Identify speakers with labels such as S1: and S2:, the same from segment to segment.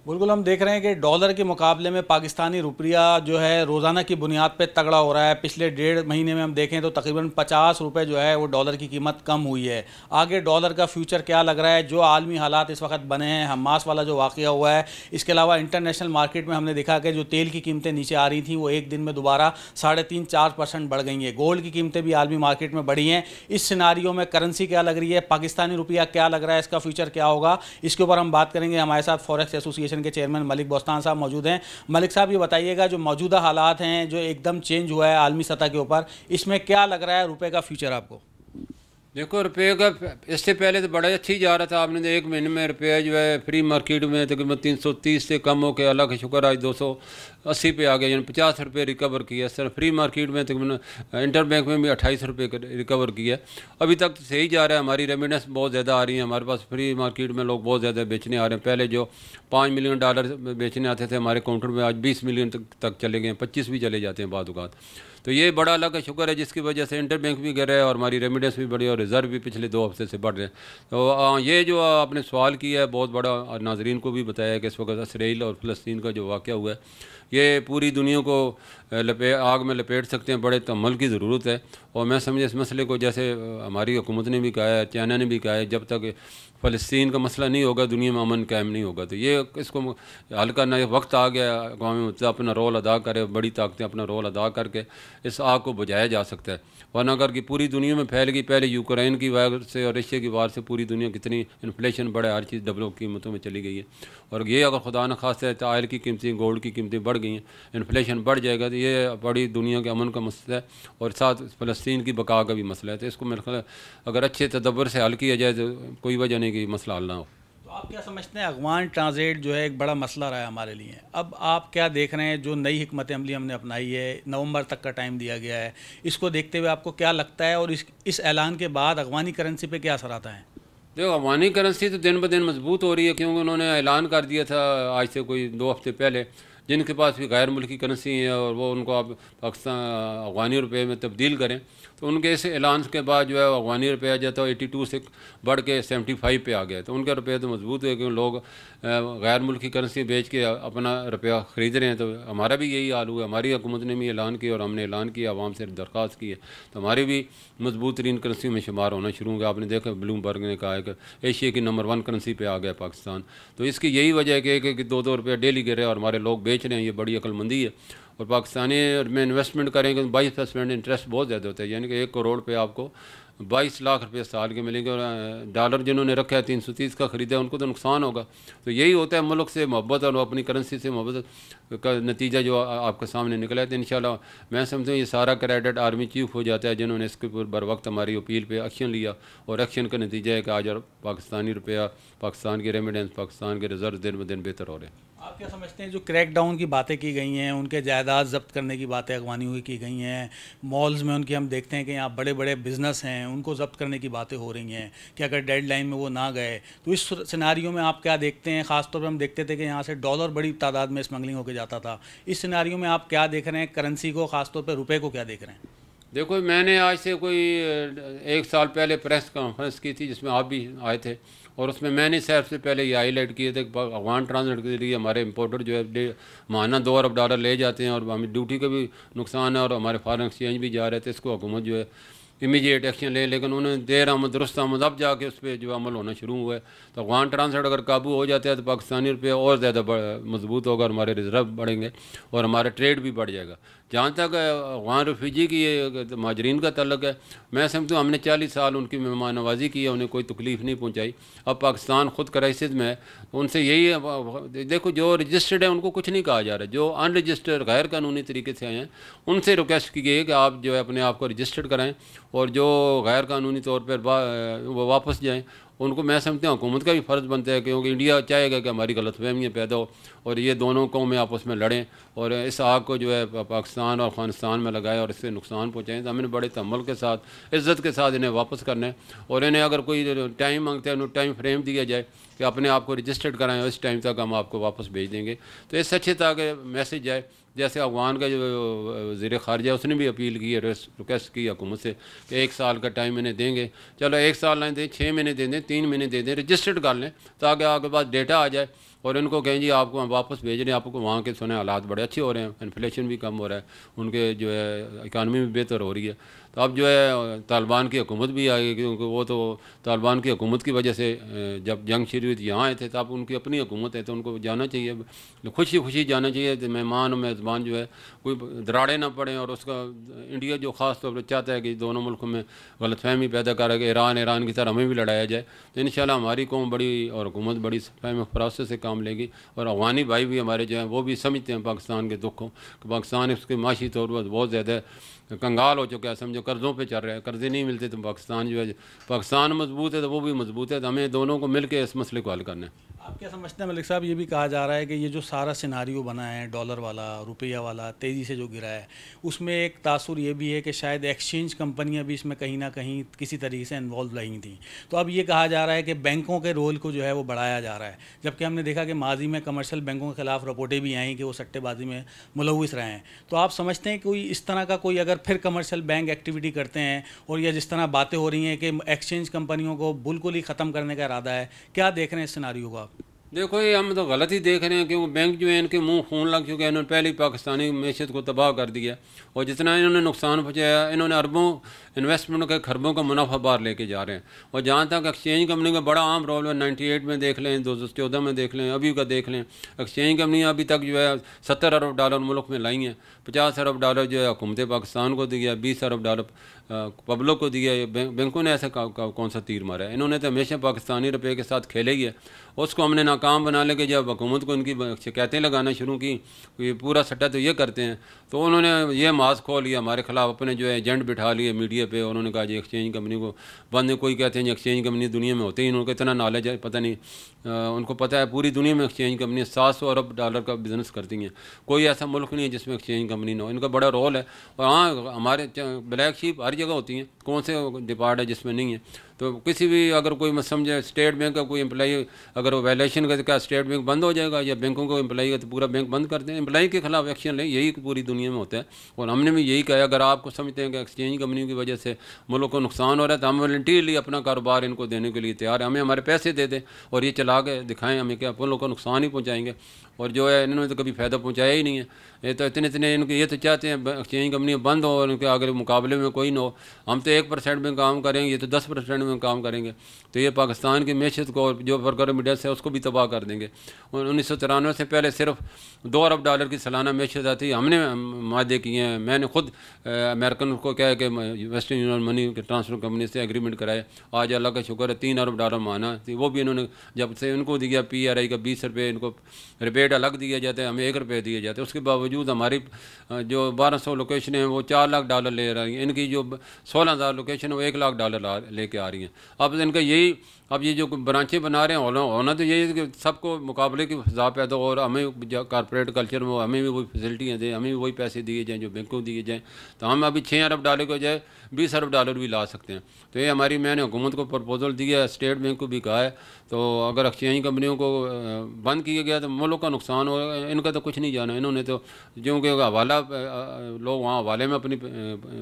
S1: बिल्कुल, हम देख रहे हैं कि डॉलर के मुकाबले में पाकिस्तानी रुपया जो है रोज़ाना की बुनियाद पे तगड़ा हो रहा है। पिछले 1.5 महीने में हम देखें तो तकरीबन 50 रुपये जो है वो डॉलर की कीमत कम हुई है। आगे डॉलर का फ्यूचर क्या लग रहा है? जो आलमी हालात इस वक्त बने हैं, हमास वाला जो वाक़या हुआ है, इसके अलावा इंटरनेशनल मार्केट में हमने देखा कि जो तेल की कीमतें नीचे आ रही थी वो एक दिन में दोबारा 3.5-4% बढ़ गई हैं। गोल्ड की कीमतें भी आलमी मार्केट में बढ़ी हैं। इस सिनारियो में करेंसी क्या लग रही है, पाकिस्तानी रुपया क्या लग रहा है, इसका फ्यूचर क्या होगा, इसके ऊपर हम बात करेंगे। हमारे साथ फॉरेक्स एसोसिएशन के चेयरमैन मलिक बोस्तान साहब मौजूद हैं। मलिक साहब, ये बताइएगा, जो मौजूदा हालात हैं, जो एकदम चेंज हुआ है आलमी सतह के ऊपर, इसमें क्या लग रहा है रुपए का फ्यूचर आपको?
S2: देखो रुपये का इससे पहले तो बड़ा अच्छी जा रहा था। आपने तो एक महीने में रुपया जो है फ्री मार्केट में तकरीबन 330 से कम हो के, अल्लाह का शुक्र आज 280 पे आ गया, यानी 50 रुपये रिकवर किया। सर फ्री मार्केट में तकरीबन इंटर बैंक में भी 28 रुपये रिकवर किया। अभी तक तो सही जा रहा है। हमारी रेमिडेंस बहुत ज़्यादा आ रही है। हमारे पास फ्री मार्केट में लोग बहुत ज़्यादा बेचने आ रहे हैं। पहले जो $5 मिलियन बेचने आते थे हमारे काउंटर में, आज 20 मिलियन तक चले गए, 25 भी चले जाते हैं बाद औक़ात। तो ये बड़ा अल्लाह का शुक्र है, जिसकी वजह से इंटर बैंक भी गिर रहा है और हमारी रेमिडेंस भी बढ़ी और रिज़र्व भी पिछले 2 हफ्ते से बढ़ रहे हैं। तो ये जो आपने सवाल किया है बहुत बड़ा, और नाजरीन को भी बताया कि इस वक्त इसराइल और फ़लस्तीन का जो वाक़या हुआ है ये पूरी दुनिया को आग में लपेट सकते हैं। बड़े तहम्मुल की ज़रूरत है। और मैं समझे इस मसले को, जैसे हमारी हुकूमत ने भी कहा है, चाइना ने भी कहा है, जब तक फ़लस्तीन का मसला नहीं होगा दुनिया में अमन कायम नहीं होगा। तो ये इसको हल करना वक्त आ गया। अक़वाम मुत्तहिदा अपना रोल अदा करे, बड़ी ताकतें अपना रोल अदा करके इस आग को बुझाया जा सकता है। वरना अगर कि पूरी दुनिया में फैल गई, पहले यूक्रेन की वार से और रशिया की वार से पूरी दुनिया कितनी इन्फ्लेशन बढ़े, हर चीज़ डबलों कीमतों में चली गई है। और ये अगर खुदा न खास्ता है तो ऑयल की कीमतें, गोल्ड की कीमतें बढ़ गई हैं, इन्फ्लेशन बढ़ जाएगा, तो ये बड़ी दुनिया के अमन का मसला है और साथ फ़लस्तीन की बका का भी मसला है। तो इसको मेरे ख्याल अगर अच्छे तदब्बर से हल किया जाए तो कोई वजह नहीं कि मसला हल ना हो।
S1: तो आप क्या समझते हैं, अफगान ट्रांजिट जो है एक बड़ा मसला रहा है हमारे लिए, अब आप क्या देख रहे हैं? जो नई हिकमत अमली हमने अपनाई है, नवंबर तक का टाइम दिया गया है, इसको देखते हुए आपको क्या लगता है, और इस ऐलान के बाद अफगानी करेंसी पे क्या असर आता है?
S2: देखो अफगानी करेंसी तो दिन ब दिन मजबूत हो रही है, क्योंकि उन्होंने ऐलान कर दिया था आज से कोई 2 हफ्ते पहले, जिनके पास भी गैर मुल्की करेंसी है और वो उनको अब पाकिस्तान अफगानी रुपये में तब्दील करें, तो उनके इस ऐलान के बाद जो है अफगानी रुपया जो था 82 से बढ़ के 75 पे आ गया। तो उनका रुपया तो मजबूत है, क्योंकि लोग गैर मुल्की करेंसी बेच के अपना रुपया ख़रीद रहे हैं। तो हमारा भी यही हाल हुआ। हमारी हुकूमत ने भी ऐलान किया और हमने ऐलान किया, आवाम से दरख्वास्त की है, तो हमारी भी मजबूत तरीन करेंसी में शुमार होना शुरू हो गया। आपने देखा ब्लूमबर्ग ने कहा है कि एशिया की नंबर 1 करेंसी पे आ गया पाकिस्तान। तो इसकी यही वजह है कि 2-2 रुपये डेली गिर रहे हैं और हमारे लोग बेच रहे हैं। ये बड़ी अक्लमंदी है। और पाकिस्तानी में इन्वेस्टमेंट करेंगे तो 22% इंटरेस्ट बहुत ज़्यादा होता है, यानी कि 1 करोड़ पे आपको 22 लाख रुपये साल के मिलेंगे। और डॉलर जिन्होंने रखा है 330 का ख़रीदा है, उनको तो नुकसान होगा। तो यही होता है मुल्क से मोहब्बत और अपनी करेंसी से मोहब्बत का नतीजा जो आपके सामने निकला है। तो इंशाल्लाह मैं समझता हूँ ये सारा क्रेडिट आर्मी चीफ हो जाता है, जिन्होंने इसके ऊपर बर वक्त हमारी अपील पे एक्शन लिया। और एक्शन का नतीजा है कि आज पाकिस्तानी रुपया, पाकिस्तान की रेमिडेंस, पाकिस्तान के रिजर्व दिन ब दिन बेहतर हो रहे हैं।
S1: आप क्या समझते हैं, जो क्रैक डाउन की बातें की गई हैं, उनके जायदाद जब्त करने की बातें अगवानियों की गई हैं, मॉल्स में उनकी हम देखते हैं कि यहाँ बड़े बड़े बिजनेस हैं, उनको जब्त करने की बातें हो रही हैं कि अगर डेडलाइन में वो ना गए तो इस सिनारियो में आप क्या देखते हैं? ख़ासतौर पर हम देखते थे कि यहाँ से डॉलर बड़ी तादाद में स्मगलिंग होकर जाता था। इस सिनारियो में आप क्या देख रहे हैं करेंसी को, ख़ासतौर पर रुपये को क्या देख रहे हैं?
S2: देखो मैंने आज से कोई 1 साल पहले प्रेस कॉन्फ्रेंस की थी, जिसमें आप भी आए थे, और उसमें मैंने सबसे पहले ये हाईलाइट किए थे कि अफगान ट्रांजिट के जरिए हमारे इंपोर्टर जो है माहाना $2 अरब ले जाते हैं और हमें ड्यूटी का भी नुकसान है और हमारे फॉरेन एक्सचेंज भी जा रहे थे। इसको हुकूमत जो है इमीडिएट एक्शन ले, लेकिन उन्होंने देर आमद दुरुस्त आमद अब जाके उस पर जो अमल होना शुरू हुआ है। तो अफगान ट्रांसलेट अगर काबू हो जाता है तो पाकिस्तानी रुपया और ज़्यादा मजबूत होगा और हमारे रिजर्व बढ़ेंगे और हमारा ट्रेड भी बढ़ जाएगा। जहाँ तक अफगान रेफ्यूजी की माजरीन का तल्लक है, मैं समझता हूँ हमने 40 साल उनकी मेहमान नवाजी की है, उन्हें कोई तकलीफ़ नहीं पहुँचाई। अब पाकिस्तान ख़ुद क्राइसिस में है, उनसे यही देखो, जो रजिस्टर्ड है उनको कुछ नहीं कहा जा रहा है, जो अनरजिस्टर्ड गैर कानूनी तरीके से आए हैं उनसे रिक्वेस्ट की गई है कि आप जो है अपने आप को रजिस्टर्ड कराएँ और जो गैर कानूनी तौर पर वो वापस जाएँ। उनको मैं समझता हूँ हुकूमत का भी फ़र्ज़ बनता है, क्योंकि इंडिया चाहेगा कि हमारी गलतफहमियाँ पैदा हो और ये दोनों कौमें आपस में लड़ें और इस आग को जो है पाकिस्तान और अफ़गानिस्तान में लगाए और इससे नुकसान पहुँचाएँ। तो हमने बड़े तहम्मुल के साथ, इज़्ज़त के साथ इन्हें वापस करना है। और इन्हें अगर कोई टाइम मांगते हैं, उन्हें टाइम फ्रेम दिया जाए कि अपने आप को रजिस्टर्ड कराएँ, इस टाइम तक हम आपको वापस भेज देंगे। तो इस अच्छे तरह मैसेज जाए, जैसे अफगान का जो वज़ीर ख़ारिजा उसने भी अपील की है, रिक्वेस्ट की हुकूमत से कि 1 साल का टाइम इन्हें देंगे। चलो 1 साल नहीं दें, 6 महीने दे दें, 3 महीने दे दें, रजिस्टर्ड कर लें ताकि आपके पास डेटा आ जाए और इनको कहें जी आपको हम वापस भेज रहे हैं, आपको वहाँ के सुने हालात बड़े अच्छे हो रहे हैं, इन्फ्लेशन भी कम हो रहा है, उनके जो है इकानमी भी बेहतर हो रही है। तो अब जो है तालिबान की हुकूमत भी आ गई, क्योंकि वो तो तालिबान की हुकूमत की वजह से जब जंग शुरू हुई थी यहाँ आए थे, तो अब उनकी अपनी हुकूमत है तो उनको जाना चाहिए, खुशी खुशी जाना चाहिए। तो मेहमान और मेज़बान जो है कोई दराड़े ना पड़े। और उसका इंडिया जो ख़ास तौर पर चाहता है कि दोनों मुल्कों में गलतफहमी पैदा कर के ईरान की तरह हमें भी लड़ाया जाए, तो इंशाल्लाह हमारी कौम बड़ी और हुकूमत बड़ी फहम फरासत से काम लेगी। और अफ़गानी भाई भी हमारे जो हैं वो भी समझते हैं पाकिस्तान के दुख को, कि पाकिस्तान इसके माशी तौर पर बहुत ज़्यादा कंगाल हो चुका है, समझो कर्ज़ों पे चल रहा है, कर्ज़े नहीं मिलते तो पाकिस्तान जो है, पाकिस्तान मजबूत है तो वो भी मजबूत है। तो हमें दोनों को मिल के इस मसले को हल करना है।
S1: आप क्या समझते हैं मलिक साहब, ये भी कहा जा रहा है कि ये जो सारा सिनारियो बना है डॉलर वाला, रुपया वाला तेज़ी से जो गिरा है, उसमें एक तासुर ये भी है कि शायद एक्सचेंज कंपनियां भी इसमें कहीं ना कहीं किसी तरीके से इन्वॉल्व रही थी। तो अब ये कहा जा रहा है कि बैंकों के रोल को जो है वो बढ़ाया जा रहा है, जबकि हमने देखा कि माजी में कमर्शियल बैंकों के खिलाफ रिपोर्टें भी आई कि वो सट्टेबाजी में मुलविस रहे हैं। तो आप समझते हैं कोई इस तरह का कोई अगर फिर कमर्शियल बैंक एक्टिविटी करते हैं, और या जिस तरह बातें हो रही हैं कि एक्सचेंज कंपनियों को बिल्कुल ही ख़त्म करने का इरादा है, क्या देख रहे हैं इस सिनारियो को आप?
S2: देखो ये हम तो गलत ही देख रहे हैं, क्योंकि बैंक जो है इनके मुंह खून लग चुके हैं, इन्होंने पहले ही पाकिस्तानी मैशत को तबाह कर दिया, और जितना इन्होंने नुकसान पहुँचाया, इन्होंने अरबों इन्वेस्टमेंट के खरबों का मुनाफा बाहर लेके जा रहे हैं। और जहाँ तक एक्सचेंज कंपनी का बड़ा आम रोल है, 98 में देख लें, 2014 में देख लें, अभी का देख लें, एक्सचेंज कंपनियाँ अभी तक जो है $70 अरब मुल्क में लाई हैं, $50 अरब जो है हुकूमत पाकिस्तान को दिया, $20 अरब पब्लिक को दिया। ये बैंकों ने ऐसा कौन सा तीर मारा है? इन्होंने तो हमेशा पाकिस्तानी रुपये के साथ खेले ही है। उसको हमने नाकाम बना लेके जब हुकूमत को इनकी शिकायतें लगाना शुरू की, ये पूरा सट्टा तो ये करते हैं, तो उन्होंने ये मास्क खोल लिया हमारे खिलाफ, अपने जो है एजेंट बिठा लिए मीडिया पे। उन्होंने कहा जी एक्सचेंज कंपनी को बंद, कोई कहते हैं जी एक्सचेंज कंपनी दुनिया में होती ही, उनको इतना नॉलेज है पता नहीं। उनको पता है पूरी दुनिया में एक्सचेंज कंपनी $700 अरब का बिज़नेस करती हैं, कोई ऐसा मुल्क नहीं है जिसमें एक्सचेंज कंपनी ना हो, इनका बड़ा रोल है। और हाँ, हमारे ब्लैक शीप हर जगह होती हैं, कौन से डिपार्ट है जिसमें नहीं है? तो किसी भी अगर कोई मत समझे, स्टेट बैंक का कोई एम्प्लॉई अगर वो वायलेशन करे, क्या स्टेट बैंक बंद हो जाएगा? या बैंकों को एम्प्लॉई का तो पूरा बैंक बंद करते हैं, एम्प्लॉई के खिलाफ एक्शन लें, यही पूरी दुनिया में होता है। और हमने भी यही कहा, अगर आपको समझते हैं कि एक्सचेंज कंपनी की वजह से मुल्क को नुकसान हो रहा है, तो हम वॉलंटियरली अपना कारोबार इनको देने के लिए तैयार है। हमें हमारे पैसे दे दें और ये चला के दिखाएं, हमें क्या मुल्क को नुकसान ही पहुँचाएंगे। और जो है इन्होंने तो कभी फ़ायदा पहुँचाया ही नहीं है। ये तो इतने इनके ये तो चाहते हैं एक्सचेंज कंपनियाँ बंद हो और उनके आगे मुकाबले में कोई ना हो। हम तो 1% में काम करेंगे, ये तो 10% में काम करेंगे, तो ये पाकिस्तान की मैशत को जो वर्कर मिडल है उसको भी तबाह कर देंगे। 1993 से पहले सिर्फ $2 अरब की सालाना मैशत आती, हमने मादे किए हैं। मैंने खुद अमेरिकन को कहा कि western union money transfer company से एग्रीमेंट कराए, आज अल्लाह का शुक्र है $3 अरब माना, वो भी इन्होंने जब से उनको दिया PRI का 20 रुपये इनको रिबेट अलग दिया जाता है, हमें $1 दिए जाते हैं। उसके बावजूद हमारी जो 1200 लोकेशन हैं वो $4 लाख ले रही हैं, इनकी जो 16,000 लोकेशन है वो $1 लाख लेके आ रही हैं। अब इनका यही, अब ये जो ब्रांचें बना रहे हैं होना तो यही है कि सबको मुकाबले की फ़ज़ा पैदा हो, और हमें कॉर्पोरेट कल्चर में हमें भी वही फैसिलिटियाँ दें, हमें भी वही पैसे दिए जाएँ जो बैंकों को दिए जाएँ, तो हम अभी $6 अरब को जाए $20 अरब भी ला सकते हैं। तो ये हमारी, मैंने हुकूमत को प्रपोजल दिया है, स्टेट बैंक को भी कहा है, तो अगर एक्सचेंज कंपनियों को बंद किया गया तो मुल्क का नुकसान हो, इनका तो कुछ नहीं जाना। इन्होंने तो क्योंकि हवाला लोग वहाँ हवाले में अपनी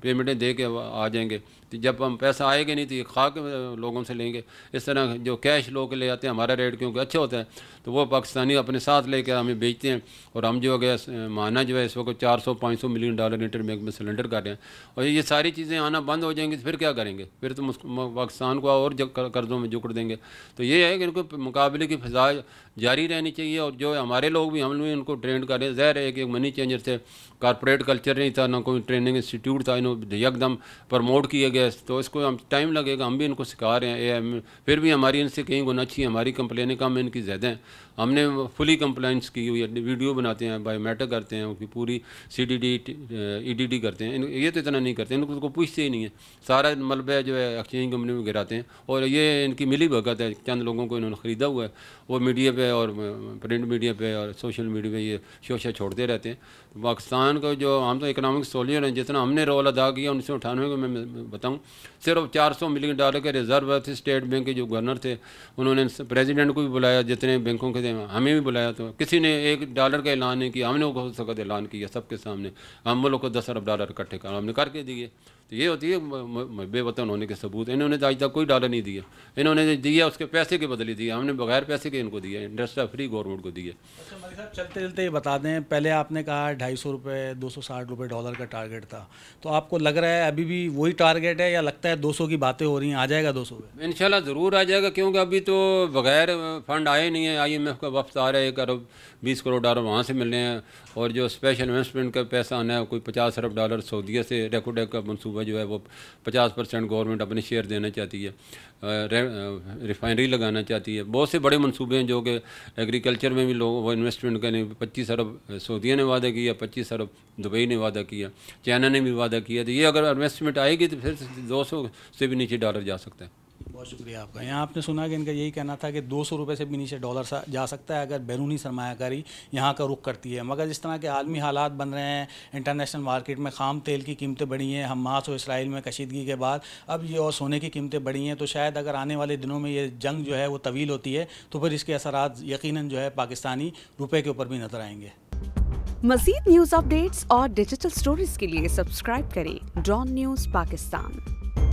S2: पेमेंटें दे के आ जाएंगे, तो जब हम पैसा आएगा नहीं तो ये खा के लोगों से लेंगे। इस तरह जो कैश लोग ले आते हैं, हमारा रेट क्योंकि अच्छा होता है, तो वो पाकिस्तानी अपने साथ लेकर हमें बेचते हैं। और हम जो है माना जो है इस वक्त $400-500 मिलियन इंटरबैंक में सिलेंडर कर रहे हैं, और ये सारी चीज़ें आना बंद हो जाएंगी तो फिर क्या करेंगे? फिर तो पाकिस्तान को और कर्ज़ों में जुकड़ देंगे। तो ये है कि इनको मुकाबले की फ़ज़ा जारी रहनी चाहिए। और जो हमारे लोग भी, हम लोग इनको ट्रेंड कर रहे हैं। ज़ाहिर है कि मनी चेंजर से कॉर्पोरेट कल्चर नहीं था, ना कोई ट्रेनिंग इंस्टीट्यूट था, इन्होंने एकदम प्रमोट किया गया, तो इसको हम टाइम लगेगा, हम भी इनको सिखा रहे हैं। फिर भी हमारी इनसे कहीं गुना अच्छी है, हमारी कंप्लेनें कम, इनकी ज़्यादा हैं। हमने फुली कंप्लाइंस की हुई है, वीडियो बनाते हैं, बायोमेट्रिक करते हैं, उनकी पूरी CDD EDD करते हैं। ये तो इतना नहीं करते, इनको पूछते ही नहीं है, सारा मलबा जो है एक्सचेंज कंपनी में गिराते हैं। और ये इनकी मिली भगत है, चंद लोगों को इन्होंने ख़रीदा हुआ है, वो मीडिया पे और प्रिंट मीडिया पे और सोशल मीडिया पे ये शोशा छोड़ते रहते हैं। तो पाकिस्तान को जो, हम तो इकनॉमिक सोल्जर हैं, जितना हमने रोल अदा किया 1998 को मैं बताऊँ, सिर्फ $400 मिलियन के रिजर्व थे। स्टेट बैंक के जो गवर्नर थे उन्होंने प्रेसिडेंट को भी बुलाया, जितने बैंकों के थे हमें भी बुलाया, तो किसी ने $1 का ऐलान नहीं किया, हमने वो हो सकता ऐलान किया सबके सामने। हम मुल्क को $10 अरब इकट्ठे कर हमने करके दिए। तो ये होती है बेवतन होने के सबूत। इन्होंने तो आज तक कोई डॉलर नहीं दिया, इन्होंने दिया उसके पैसे के बदले दिया, हमने बगैर पैसे के इनको दिया, इंडस्ट्री फ्री गवर्नमेंट को दिया।
S1: अच्छा मलिक साहब, चलते चलते ये बता दें, पहले आपने कहा 250 रुपये 260 रुपये डॉलर का टारगेट था, तो आपको लग रहा है अभी भी वही टारगेट है या लगता है 200 की बातें हो रही हैं, आ जाएगा 200 पे?
S2: इंशाल्लाह ज़रूर आ जाएगा, क्योंकि अभी तो बगैर फंड आए नहीं है। IMF का वफ्त आ रहा है, 1 अरब 20 करोड़ डॉलर वहाँ से मिलने हैं, और जो स्पेशल इन्वेस्टमेंट का पैसा आना है कोई 50 अरब डॉलर सऊदीया से। रेकोडेक का मनसूबा जो है वो 50% गवर्नमेंट अपने शेयर देना चाहती है, रिफाइनरी लगाना चाहती है। बहुत से बड़े मनसूबे हैं जो कि एग्रीकल्चर में भी लोग वो इन्वेस्टमेंट करने। 25 अरब सऊदीया ने वादा किया, 25 अरब दुबई ने वादा किया, चाइना ने भी वादा किया। तो ये अगर इन्वेस्टमेंट आएगी तो फिर 200 से भी नीचे डॉलर जा सकता है।
S1: बहुत शुक्रिया आपका। यहाँ आपने सुना कि इनका यही कहना था कि 200 रुपये से भी नीचे डॉलर जा सकता है अगर बैरूनी सरमायाकारी यहाँ का रुख करती है। मगर जिस तरह के आलमी हालात बन रहे हैं, इंटरनेशनल मार्केट में ख़ाम तेल की कीमतें बढ़ी हैं, हमास और इसराइल में कशीदगी के बाद अब ये और सोने की कीमतें बढ़ी हैं, तो शायद अगर आने वाले दिनों में ये जंग जो है वो तवील होती है तो फिर इसके असरात यकीनन जो है पाकिस्तानी रुपये के ऊपर भी नजर आएंगे।
S3: मज़ीद न्यूज़ अपडेट्स और डिजिटल स्टोरीज के लिए सब्सक्राइब करें डॉन न्यूज़ पाकिस्तान।